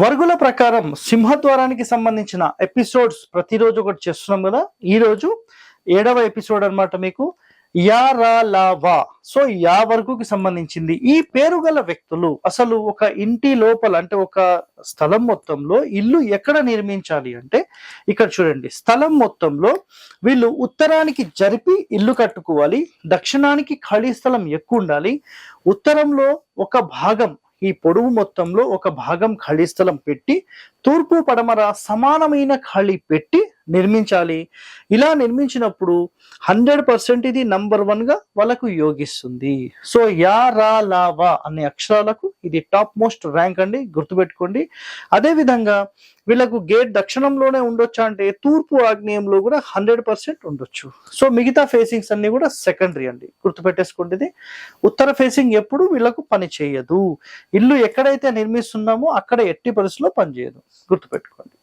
వర్గుల ప్రకారం సింహద్వారానికి సంబంధించిన ఎపిసోడ్స్ ప్రతిరోజు ఒకటి చేస్తున్నాం కదా. ఈ రోజు 7వ ఎపిసోడ్ అన్నమాట. మీకు యా రా లా వా. సో యా వర్గుకి సంబంధించింది. ఈ పేరు గల వ్యక్తులు అసలు ఒక ఇంటి లోపల అంటే ఒక స్థలం మొత్తంలో ఇల్లు ఎక్కడ నిర్మించాలి అంటే ఇక్కడ చూడండి. స్థలం మొత్తంలో వీళ్ళు ఉత్తరానికి జరిపి ఇల్లు కట్టుకోవాలి. దక్షిణానికి ఖాళీ స్థలం ఎక్కువ ఉండాలి. ఉత్తరంలో ఒక భాగం, ఈ పొడవు మొత్తంలో ఒక భాగం ఖాళీ స్థలం పెట్టి తూర్పు పడమర సమానమైన ఖాళీ పెట్టి నిర్మించాలి. ఇలా నిర్మించినప్పుడు 100% ఇది నంబర్ 1 గా వాళ్ళకు యోగిస్తుంది. సో యా రా లా వా అనే అక్షరాలకు ఇది టాప్ మోస్ట్ ర్యాంక్ అండి, గుర్తుపెట్టుకోండి. అదే విధంగా వీళ్ళకు గేట్ దక్షిణంలోనే ఉండొచ్చా అంటే తూర్పు ఆగ్నేయంలో కూడా 100% ఉండొచ్చు. సో మిగతా ఫేసింగ్స్ అన్ని కూడా సెకండరీ అండి, గుర్తుపెట్టేసుకోండి. ఇది ఉత్తర ఫేసింగ్ ఎప్పుడు వీళ్ళకు పని చేయదు. ఇల్లు ఎక్కడైతే నిర్మిస్తున్నామో అక్కడ ఎట్టి పరిస్థితుల్లో పనిచేయదు, గుర్తుపెట్టుకోండి.